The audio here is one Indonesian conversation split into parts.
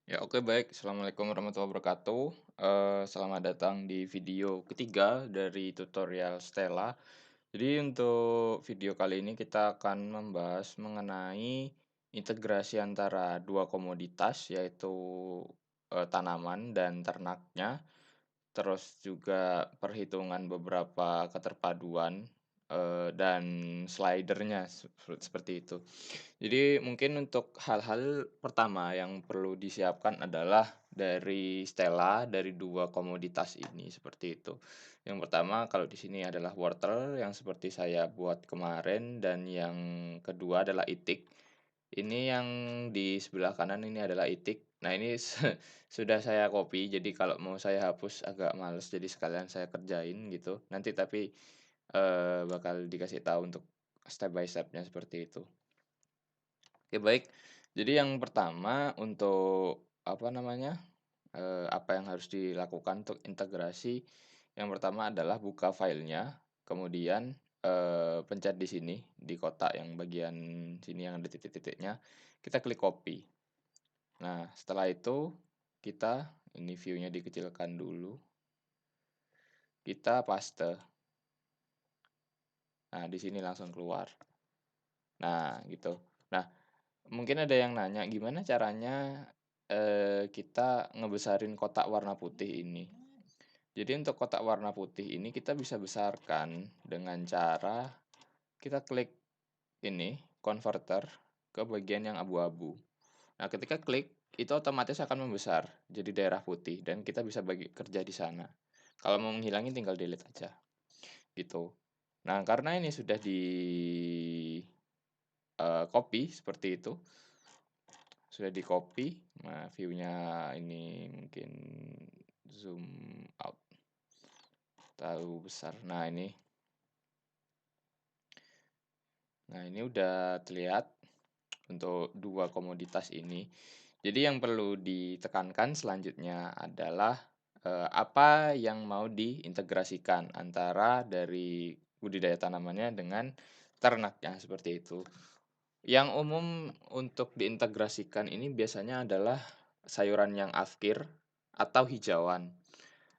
Ya, oke, baik. Assalamualaikum warahmatullahi wabarakatuh. Selamat datang di video ketiga dari tutorial Stella. Jadi untuk video kali ini kita akan membahas mengenai integrasi antara dua komoditas yaitu, tanaman dan ternaknya. Terus juga perhitungan beberapa keterpaduan, dan slidernya seperti itu. Jadi mungkin untuk hal-hal pertama yang perlu disiapkan adalah dari Stella, dari 2 komoditas ini, seperti itu. Yang pertama kalau di sini adalah wortel yang seperti saya buat kemarin dan yang kedua adalah itik. Ini yang di sebelah kanan ini adalah itik. Nah ini sudah saya copy, jadi kalau mau saya hapus agak males, jadi sekalian saya kerjain gitu. Nanti tapi, bakal dikasih tahu untuk step by step-nya seperti itu. Oke, baik. Jadi yang pertama untuk apa namanya, apa yang harus dilakukan untuk integrasi, yang pertama adalah buka filenya, kemudian, pencet di sini, di kotak yang bagian sini yang ada titik-titiknya, kita klik copy. Nah, setelah itu kita ini view-nya dikecilkan dulu, kita paste. Nah, di sini langsung keluar. Nah, gitu. Nah, mungkin ada yang nanya, gimana caranya, kita ngebesarin kotak warna putih ini? Jadi untuk kotak warna putih ini kita bisa besarkan dengan cara kita klik ini, converter ke bagian yang abu-abu. Nah, ketika klik, itu otomatis akan membesar jadi daerah putih dan kita bisa bagi kerja di sana. Kalau mau menghilangin tinggal delete aja, gitu. Nah, karena ini sudah di, copy seperti itu, sudah di-copy. Nah, view-nya ini mungkin zoom out, terlalu besar. Nah ini udah terlihat untuk dua komoditas ini. Jadi yang perlu ditekankan selanjutnya adalah, apa yang mau diintegrasikan antara dari budidaya tanamannya dengan ternaknya, seperti itu. Yang umum untuk diintegrasikan ini biasanya adalah sayuran yang afkir atau hijauan.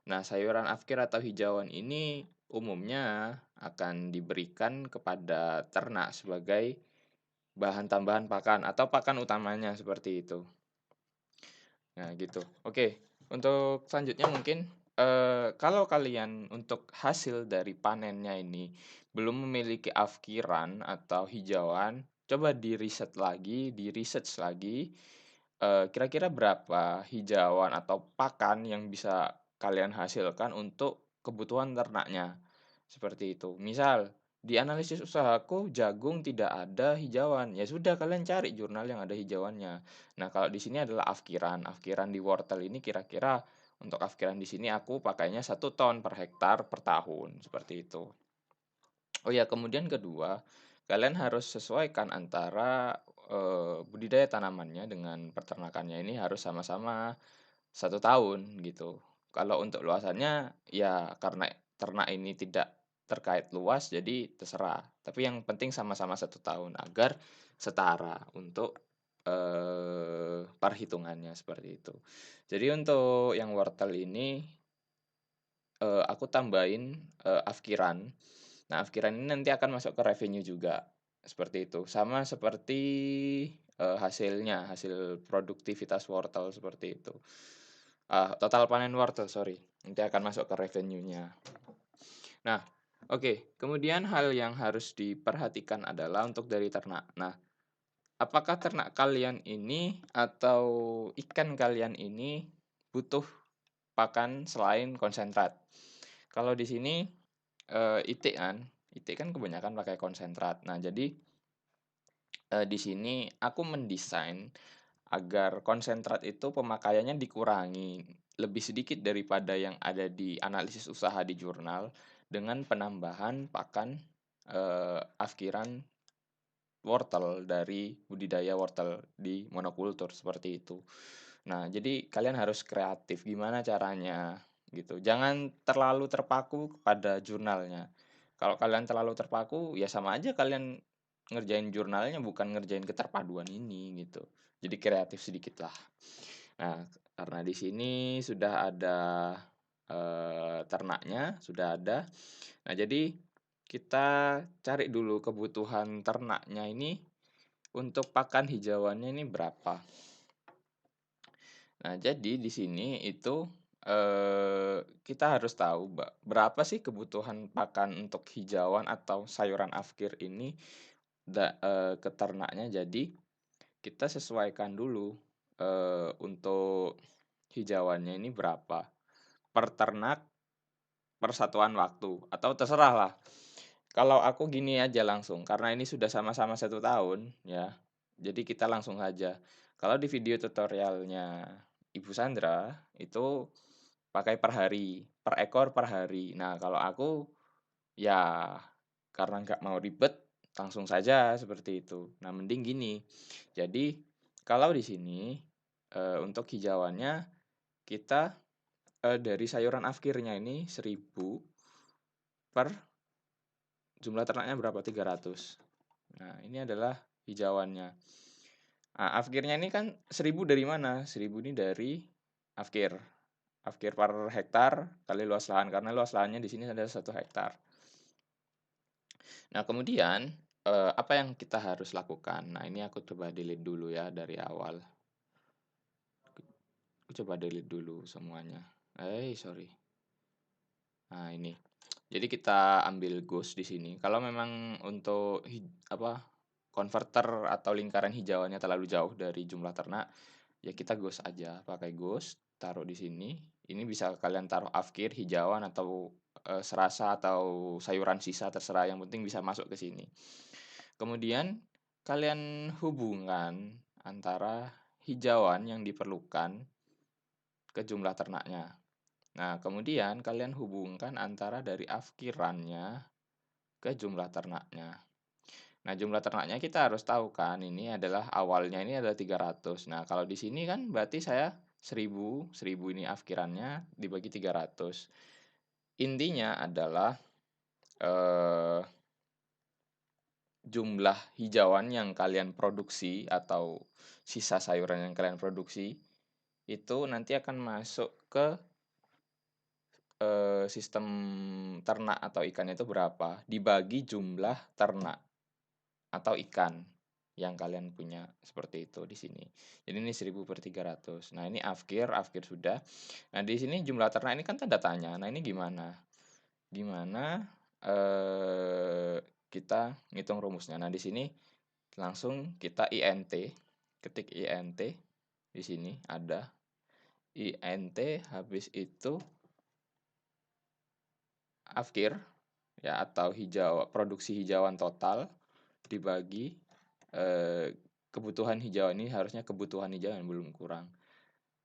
Nah, sayuran afkir atau hijauan ini umumnya akan diberikan kepada ternak sebagai bahan tambahan pakan atau pakan utamanya, seperti itu. Nah, gitu. Oke, untuk selanjutnya mungkin, kalau kalian untuk hasil dari panennya ini belum memiliki afkiran atau hijauan, coba di-research lagi, kira-kira berapa hijauan atau pakan yang bisa kalian hasilkan untuk kebutuhan ternaknya, seperti itu. Misal, di analisis usahaku jagung tidak ada hijauan, ya sudah kalian cari jurnal yang ada hijauannya. Nah, kalau di sini adalah afkiran. Afkiran di wortel ini kira-kira untuk afkiran di sini aku pakainya 1 ton per hektar per tahun, seperti itu. Oh ya, kemudian kedua, kalian harus sesuaikan antara, budidaya tanamannya dengan peternakannya ini harus sama-sama 1 tahun gitu. Kalau untuk luasannya, ya karena ternak ini tidak terkait luas jadi terserah, tapi yang penting sama-sama 1 tahun agar setara untuk, perhitungannya seperti itu. Jadi untuk yang wortel ini, aku tambahin, afkiran. Nah, afkiran ini nanti akan masuk ke revenue juga, seperti itu. Sama seperti, hasil produktivitas wortel seperti itu. Total panen wortel, sorry, nanti akan masuk ke revenue-nya. Nah, oke, kemudian hal yang harus diperhatikan adalah untuk dari ternak. Nah, apakah ternak kalian ini atau ikan kalian ini butuh pakan selain konsentrat? Kalau di sini, itik kan kebanyakan pakai konsentrat. Nah, jadi, di sini aku mendesain agar konsentrat itu pemakaiannya dikurangi lebih sedikit daripada yang ada di analisis usaha di jurnal dengan penambahan pakan, afkiran wortel dari budidaya wortel di monokultur seperti itu. Nah, jadi kalian harus kreatif gimana caranya gitu. Jangan terlalu terpaku kepada jurnalnya. Kalau kalian terlalu terpaku, ya sama aja kalian ngerjain jurnalnya bukan ngerjain keterpaduan ini gitu. Jadi kreatif sedikit lah. Nah, karena di sini sudah ada, ternaknya, sudah ada. Nah, jadi kita cari dulu kebutuhan ternaknya ini untuk pakan hijauannya ini berapa. Nah, jadi di sini itu, kita harus tahu berapa sih kebutuhan pakan untuk hijauan atau sayuran afkir ini ke ternaknya. Jadi kita sesuaikan dulu, untuk hijauannya ini berapa per ternak, per satuan waktu, atau terserah lah. Kalau aku gini aja langsung, karena ini sudah sama-sama 1 tahun ya, jadi kita langsung aja. Kalau di video tutorialnya Ibu Sandra, itu pakai per hari, per ekor per hari. Nah, kalau aku ya karena nggak mau ribet, langsung saja seperti itu. Nah, mending gini, jadi kalau di sini, untuk hijauannya kita, dari sayuran afkirnya ini 1.000 per jumlah ternaknya berapa, 300. Nah, ini adalah hijauannya. Nah, afkirnya ini kan 1.000 dari mana? 1.000 ini dari afkir. Afkir per hektar kali luas lahan, karena luas lahannya di sini adalah 1 hektar. Nah, kemudian, apa yang kita harus lakukan? Nah, ini aku coba delete dulu ya dari awal. Aku coba delete dulu semuanya. Sorry. Nah, ini. Jadi kita ambil ghost di sini. Kalau memang untuk converter atau lingkaran hijauannya terlalu jauh dari jumlah ternak, ya kita ghost aja, pakai ghost, taruh di sini. Ini bisa kalian taruh afkir, hijauan atau serasa atau sayuran sisa terserah, yang penting bisa masuk ke sini. Kemudian kalian hubungkan antara hijauan yang diperlukan ke jumlah ternaknya. Nah, kemudian kalian hubungkan antara dari afkirannya ke jumlah ternaknya. Nah, jumlah ternaknya kita harus tahu kan, ini adalah awalnya ini adalah 300. Nah, kalau di sini kan berarti saya 1.000, 1.000 ini afkirannya dibagi 300. Intinya adalah eh, jumlah hijauan yang kalian produksi atau sisa sayuran yang kalian produksi itu nanti akan masuk ke sistem ternak atau ikannya itu berapa dibagi jumlah ternak atau ikan yang kalian punya, seperti itu di sini. Jadi ini 1.000 per 300. Nah, ini afkir, afkir sudah. Nah, di sini jumlah ternak ini kan tanda tanya. Nah, ini gimana? Gimana kita ngitung rumusnya? Nah, di sini langsung kita INT, ketik INT. Di sini ada INT, habis itu afkir ya atau produksi hijauan total dibagi kebutuhan hijau. Ini harusnya kebutuhan hijau yang belum kurang.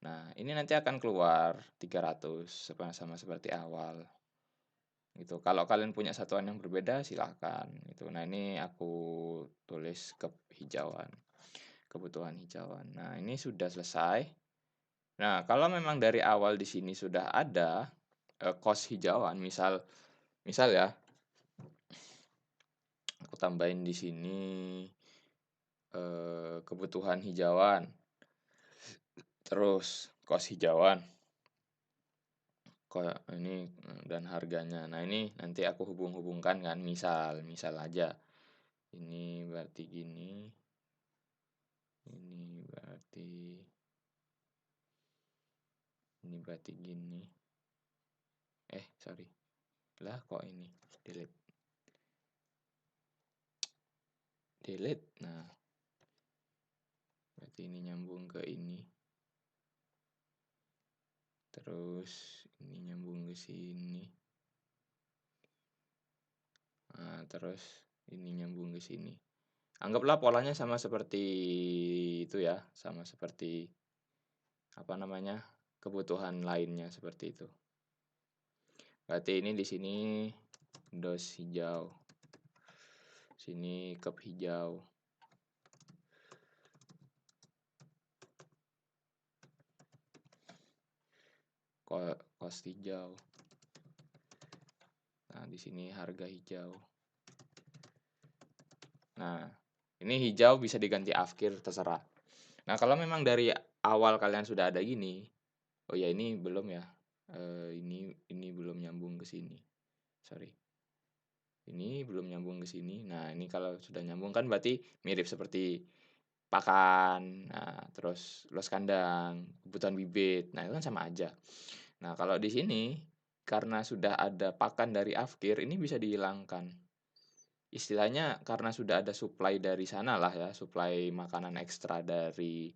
Nah, ini nanti akan keluar 300 sama seperti awal. Gitu. Kalau kalian punya satuan yang berbeda silahkan gitu. Nah, ini aku tulis hijauan, kebutuhan hijauan. Nah, ini sudah selesai. Nah, kalau memang dari awal di sini sudah ada cost hijauan, misal ya, aku tambahin di sini kebutuhan hijauan, terus cost hijauan, ini dan harganya. Nah, ini nanti aku hubung-hubungkan kan, misal aja. Ini berarti gini. Ini berarti gini. Sorry. Lah kok ini delete. Nah, berarti ini nyambung ke ini. Terus ini nyambung ke sini. Nah, terus ini nyambung ke sini. Anggaplah polanya sama seperti itu ya, sama seperti kebutuhan lainnya seperti itu. Berarti ini di sini dos hijau, sini cup hijau, cost hijau. Nah, di sini harga hijau. Nah, ini hijau bisa diganti afkir terserah. Nah, kalau memang dari awal kalian sudah ada gini, oh ya ini belum ya, ini belum nyambung ke sini, sorry. Ini belum nyambung ke sini. Nah, ini kalau sudah nyambung kan berarti mirip seperti pakan, nah terus los kandang, kebutuhan bibit. Nah, itu kan sama aja. Nah, kalau di sini karena sudah ada pakan dari afkir, ini bisa dihilangkan. Istilahnya karena sudah ada supply dari sana lah ya, supply makanan ekstra dari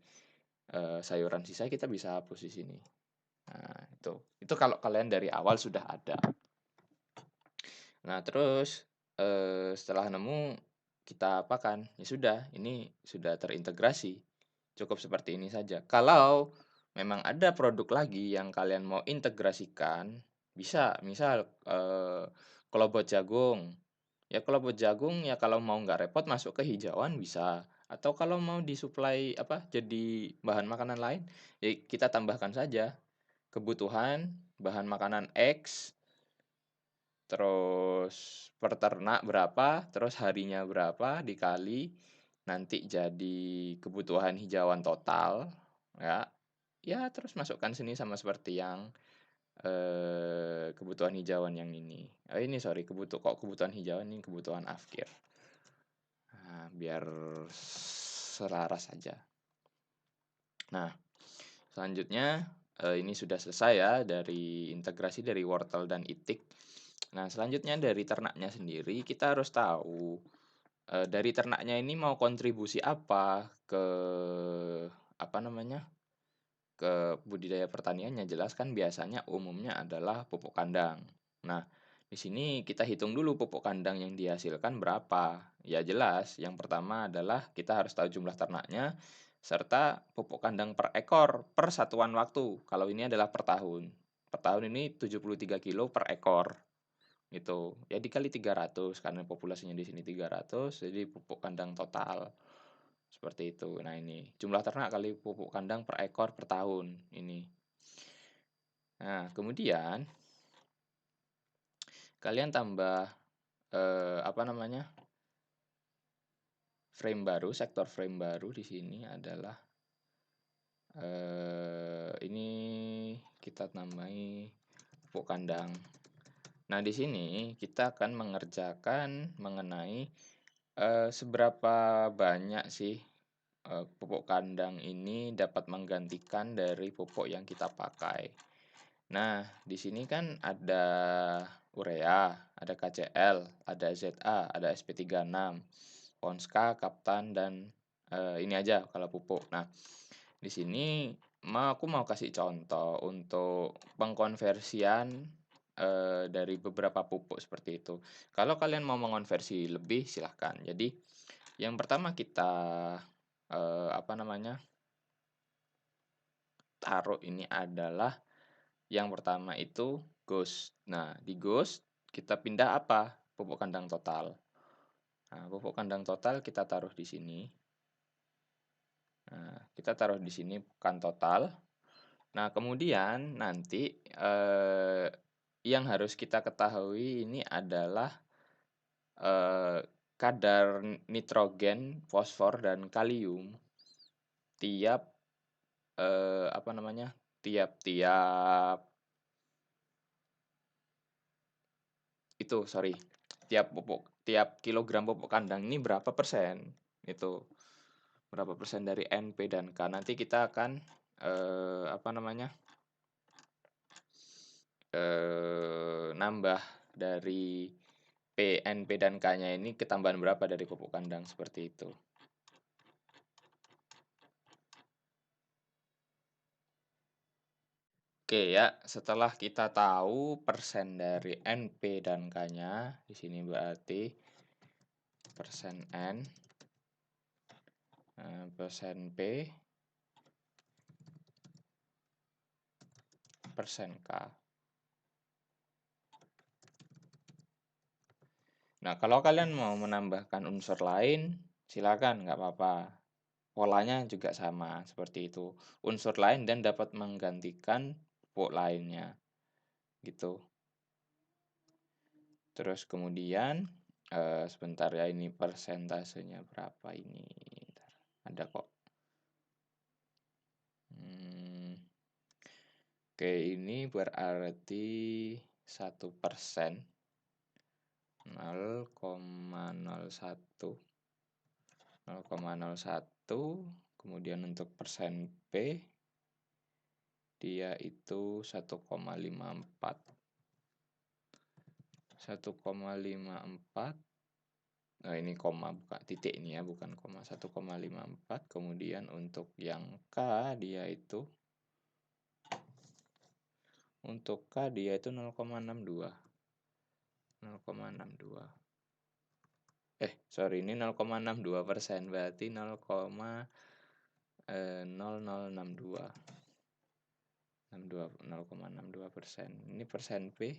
sayuran sisa kita bisa hapus di sini. Nah, itu. Itu kalau kalian dari awal sudah ada. Nah, terus, setelah nemu, kita apakan, ya sudah, ini sudah terintegrasi, cukup seperti ini saja. Kalau memang ada produk lagi yang kalian mau integrasikan, bisa, misal, kelopot jagung, ya kelopot jagung ya kalau mau nggak repot masuk ke hijauan bisa, atau kalau mau disuplai apa, jadi bahan makanan lain, ya kita tambahkan saja kebutuhan bahan makanan X. Terus peternak berapa, terus harinya berapa dikali, nanti jadi kebutuhan hijauan total, ya. Ya terus masukkan sini sama seperti yang, kebutuhan hijauan yang ini. Ini sorry kebutuhan hijauan, ini kebutuhan afkir. Nah, biar selaras saja. Nah, selanjutnya, ini sudah selesai ya dari integrasi dari wortel dan itik. Nah, selanjutnya dari ternaknya sendiri kita harus tahu, dari ternaknya ini mau kontribusi apa ke apa namanya, ke budidaya pertaniannya. Jelas kan biasanya umumnya adalah pupuk kandang. Nah, di sini kita hitung dulu pupuk kandang yang dihasilkan berapa. Ya jelas, yang pertama adalah kita harus tahu jumlah ternaknya, serta pupuk kandang per ekor per satuan waktu. Kalau ini adalah per tahun. Per tahun ini 73 kilo per ekor. Gitu. Ya dikali 300 karena populasinya di sini 300 jadi pupuk kandang total. Seperti itu. Nah, ini jumlah ternak kali pupuk kandang per ekor per tahun ini. Nah, kemudian kalian tambah apa namanya? Frame baru, sektor frame baru di sini adalah ini kita namai pupuk kandang. Nah, di sini kita akan mengerjakan mengenai seberapa banyak sih pupuk kandang ini dapat menggantikan dari pupuk yang kita pakai. Nah, di sini kan ada urea, ada KCl, ada ZA, ada SP36, Ponska, Kaptan, dan ini aja kalau pupuk. Nah, di sini aku mau kasih contoh untuk pengkonversian dari beberapa pupuk seperti itu. Kalau kalian mau mengonversi lebih silahkan. Jadi yang pertama kita apa namanya, taruh ini adalah yang pertama itu Ghost. Nah, di Ghost kita pindah apa? Pupuk kandang total. Nah, pupuk kandang total kita taruh di sini. Nah, kita taruh di sini bukan total. Nah, kemudian nanti yang harus kita ketahui ini adalah kadar nitrogen, fosfor, dan kalium tiap apa namanya, tiap-tiap itu sorry, tiap kilogram pupuk kandang ini berapa persen, itu berapa persen dari NP dan K. Nanti kita akan apa namanya, nambah dari P, NP, dan K-nya ini ketambahan berapa dari pupuk kandang seperti itu. Oke ya, setelah kita tahu persen dari NP dan K-nya, di sini berarti persen N, persen P, persen K. Nah, kalau kalian mau menambahkan unsur lain, silakan, nggak apa-apa. Polanya juga sama, seperti itu. Unsur lain dan dapat menggantikan pupuk lainnya, gitu. Terus kemudian, sebentar ya, ini persentasenya berapa ini? Bentar, ada kok. Oke, ini berarti 1%, 0,01, 0,01, kemudian untuk persen P, dia itu 1,54. 1,54. Nah, ini koma, bukan titik ini ya, bukan koma. 1,54. Kemudian untuk yang K dia itu, untuk K dia itu 0,62. 0,62. Sorry, ini 0,62%, berarti 0,0062. 0,62%. Ini persen P.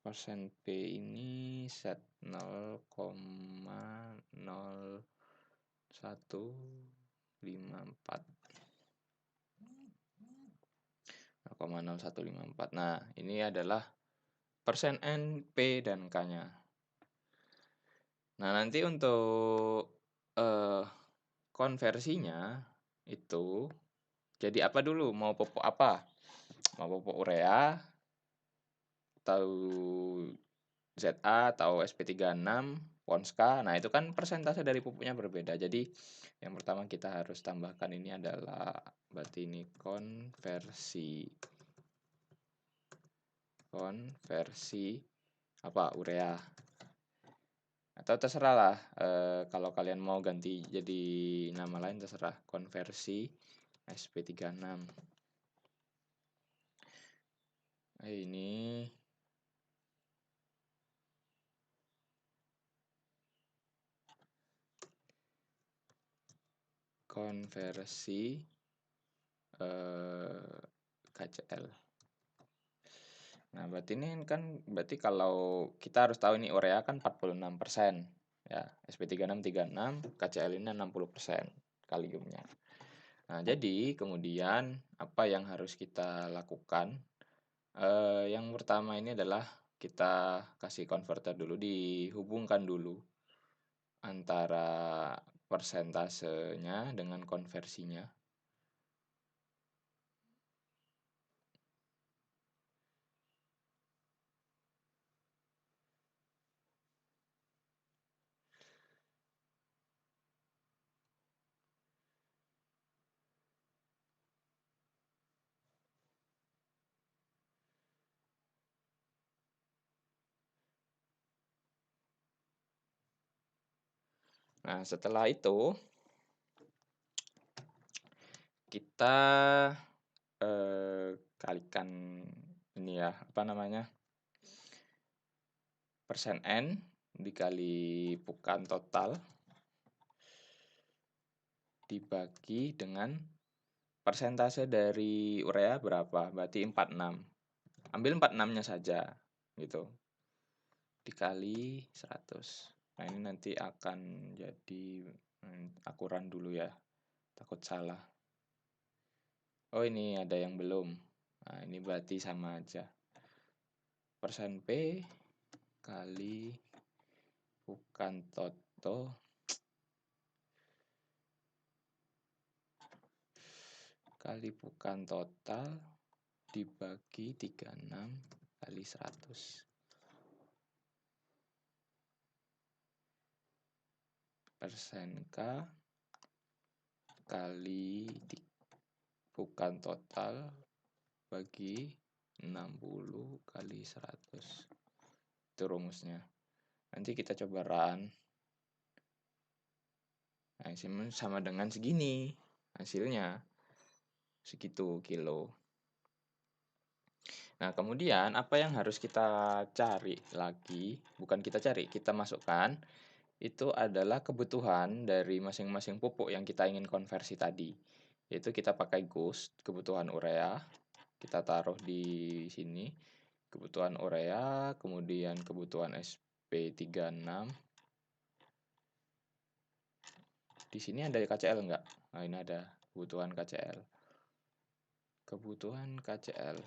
Persen P ini set 0,0154. 0,0154. Nah, ini adalah persen N, P, dan K-nya. Nah, nanti untuk konversinya itu jadi apa dulu? Mau pupuk apa? Mau pupuk urea atau ZA atau SP36, Ponska. Nah, itu kan persentase dari pupuknya berbeda. Jadi, yang pertama kita harus tambahkan ini adalah berarti ini konversi apa? Urea. Atau terserah lah, kalau kalian mau ganti jadi nama lain terserah, konversi SP36. Ini konversi KCl. Nah, berarti ini kan berarti kalau kita harus tahu ini urea kan 46%, ya. SP36 36, KCl ini 60% kaliumnya. Nah, jadi kemudian apa yang harus kita lakukan? Yang pertama ini adalah kita kasih konverter dulu, dihubungkan dulu antara persentasenya dengan konversinya. Nah, setelah itu kita kalikan ini ya, apa namanya, persen N dikali pukan total dibagi dengan persentase dari urea berapa, berarti 46. Ambil 46-nya saja gitu, dikali 100. Nah, ini nanti akan jadi, aku run dulu ya, takut salah. Oh, ini ada yang belum. Nah, ini berarti sama aja, persen P kali pukan total dibagi 36 kali 100. Persen K kali pukan total bagi 60 kali 100. Itu rumusnya. Nanti kita coba run. Nah, ini sama dengan segini hasilnya. Segitu kilo. Nah, kemudian apa yang harus kita cari lagi? Bukan kita cari, kita masukkan. Itu adalah kebutuhan dari masing-masing pupuk yang kita ingin konversi tadi. Yaitu kita pakai GUS, kebutuhan urea. Kita taruh di sini. Kebutuhan urea, kemudian kebutuhan SP36. Di sini ada KCl enggak? Nah, ini ada kebutuhan KCl. Kebutuhan KCl.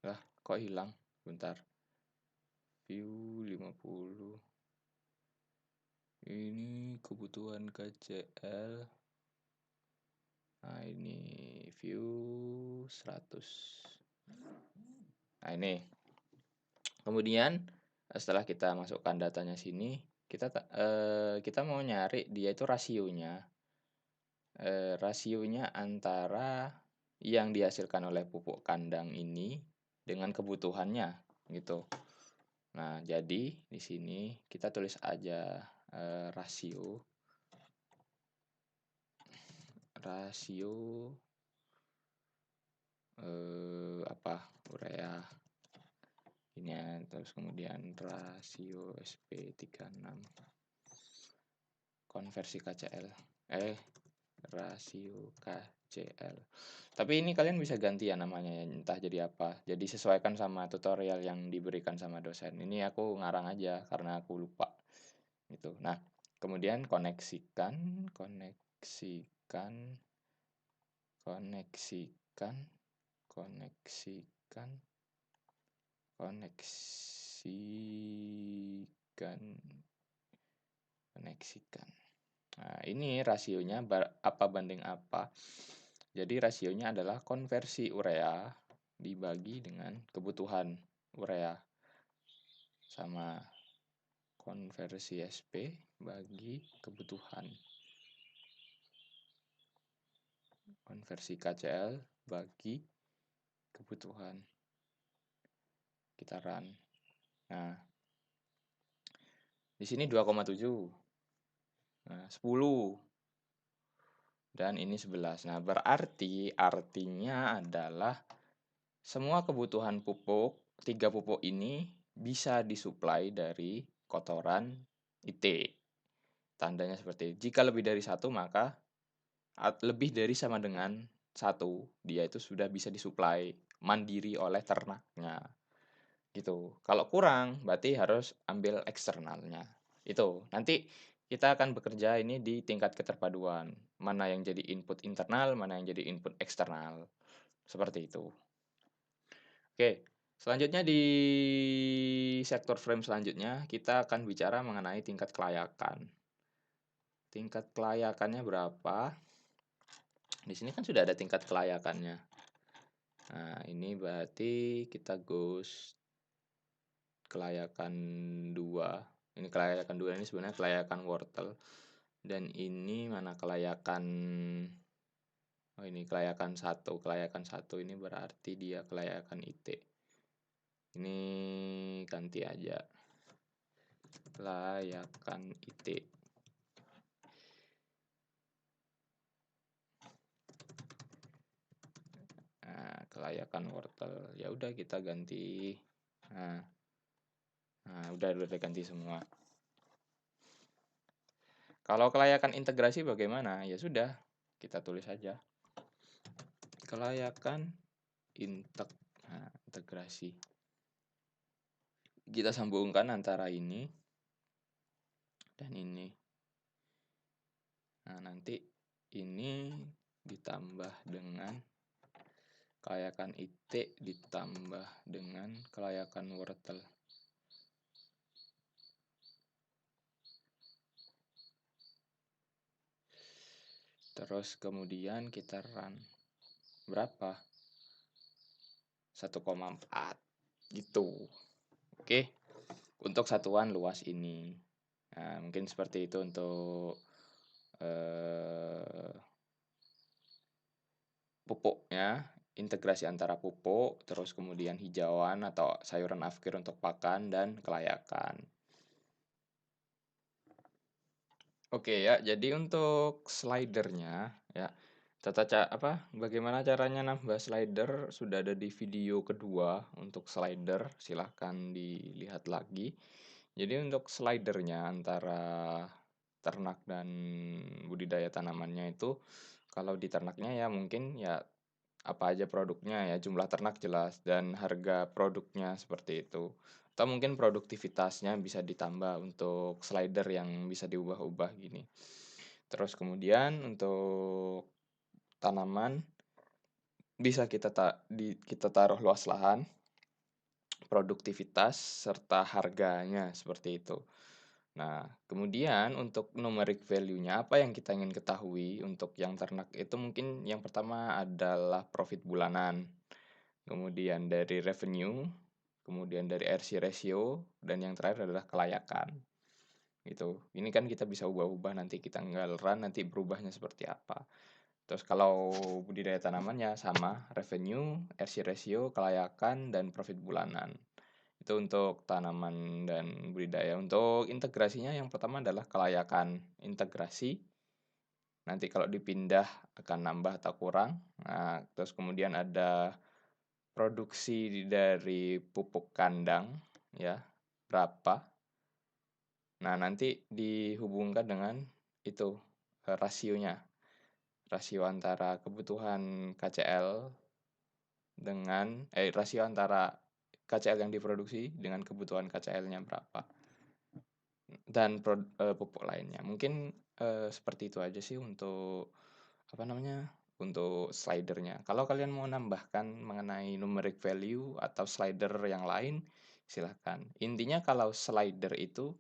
Lah, kok hilang? Bentar. View 50. Ini kebutuhan KCL. Nah, ini view 100. Nah, ini. Kemudian setelah kita masukkan datanya sini, kita mau nyari dia itu rasionya antara yang dihasilkan oleh pupuk kandang ini dengan kebutuhannya gitu. Nah, jadi di sini kita tulis aja rasio urea ini ya, terus kemudian rasio SP36 konversi KCL rasio KCL. Tapi ini kalian bisa ganti ya namanya ya, entah jadi apa. Jadi sesuaikan sama tutorial yang diberikan sama dosen. Ini aku ngarang aja karena aku lupa gitu. Nah, kemudian koneksikan koneksikan koneksikan. Nah, ini rasionya apa banding apa. Jadi rasionya adalah konversi urea dibagi dengan kebutuhan urea sama konversi SP bagi kebutuhan. Konversi KCL bagi kebutuhan. Kita run. Nah, di sini 2,7. Nah, 10. Dan ini 11. Nah, berarti artinya adalah semua kebutuhan pupuk, 3 pupuk ini bisa disuplai dari kotoran IT. Tandanya seperti itu. Jika lebih dari 1 maka lebih dari sama dengan 1, dia itu sudah bisa disuplai mandiri oleh ternaknya. Gitu. Kalau kurang berarti harus ambil eksternalnya. Itu. Nanti kita akan bekerja ini di tingkat keterpaduan. Mana yang jadi input internal, mana yang jadi input eksternal. Seperti itu. Oke, selanjutnya di sektor frame selanjutnya kita akan bicara mengenai tingkat kelayakan. Tingkat kelayakannya berapa? Di sini kan sudah ada tingkat kelayakannya. Nah, ini berarti kita goes kelayakan 2. Ini kelayakan 2 ini sebenarnya kelayakan wortel. Dan ini mana kelayakan ini kelayakan 1. Kelayakan 1 ini berarti dia kelayakan IT. Ini ganti aja. Kelayakan IT. Nah, kelayakan wortel. Ya udah kita ganti. Nah, udah ganti semua. Kalau kelayakan integrasi bagaimana? Ya sudah, kita tulis saja. Kelayakan integrasi. Kita sambungkan antara ini dan ini. Nah, nanti ini ditambah dengan kelayakan IT ditambah dengan kelayakan wortel. Terus kemudian kita run. Berapa? 1,4 gitu. Oke. Untuk satuan luas ini. Nah, mungkin seperti itu untuk pupuknya, integrasi antara pupuk, terus kemudian hijauan atau sayuran afkir untuk pakan dan kelayakan. Oke ya, jadi untuk slidernya ya, bagaimana caranya nambah slider sudah ada di video kedua untuk slider, silahkan dilihat lagi. Jadi untuk slidernya antara ternak dan budidaya tanamannya itu, kalau di ternaknya ya mungkin ya apa aja produknya ya, jumlah ternak jelas dan harga produknya seperti itu. Atau mungkin produktivitasnya bisa ditambah untuk slider yang bisa diubah-ubah gini. Terus kemudian untuk tanaman bisa kita taruh luas lahan, produktivitas serta harganya seperti itu. Nah, kemudian untuk numeric value-nya, apa yang kita ingin ketahui untuk yang ternak itu mungkin yang pertama adalah profit bulanan, kemudian dari revenue, kemudian dari RC ratio, dan yang terakhir adalah kelayakan. Gitu. Ini kan kita bisa ubah-ubah nanti kita tinggal run nanti berubahnya seperti apa. Terus kalau budidaya tanamannya sama, revenue, RC ratio, kelayakan, dan profit bulanan. Itu untuk tanaman dan budidaya. Untuk integrasinya yang pertama adalah kelayakan integrasi. Nanti kalau dipindah akan nambah atau kurang. Nah, terus kemudian ada produksi dari pupuk kandang ya, berapa. Nah, nanti dihubungkan dengan itu rasionya. Rasio antara kebutuhan KCL dengan rasio antara KCL yang diproduksi dengan kebutuhan KCL-nya berapa. Dan pupuk lainnya. Mungkin seperti itu aja sih untuk apa namanya? Untuk slidernya. Kalau kalian mau nambahkan mengenai numeric value atau slider yang lain, silahkan. Intinya kalau slider itu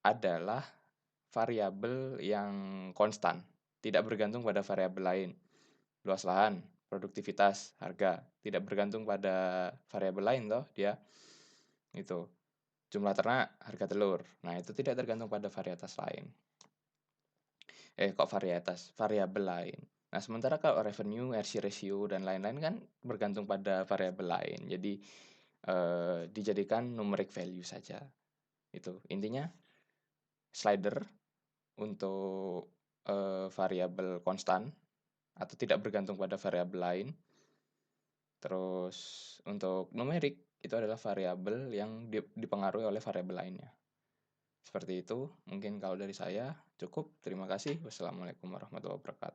adalah variabel yang konstan, tidak bergantung pada variabel lain. Luas lahan, produktivitas, harga, tidak bergantung pada variabel lain toh dia. Itu. Jumlah ternak, harga telur. Nah, itu tidak tergantung pada varietas lain. Kok varietas? Variabel lain. Nah, sementara kalau revenue, RC ratio, dan lain-lain kan bergantung pada variabel lain. Jadi, dijadikan numeric value saja. Itu. Intinya, slider untuk variabel konstan atau tidak bergantung pada variabel lain. Terus untuk numerik itu adalah variabel yang dipengaruhi oleh variabel lainnya. Seperti itu, mungkin kalau dari saya cukup. Terima kasih. Wassalamualaikum warahmatullahi wabarakatuh.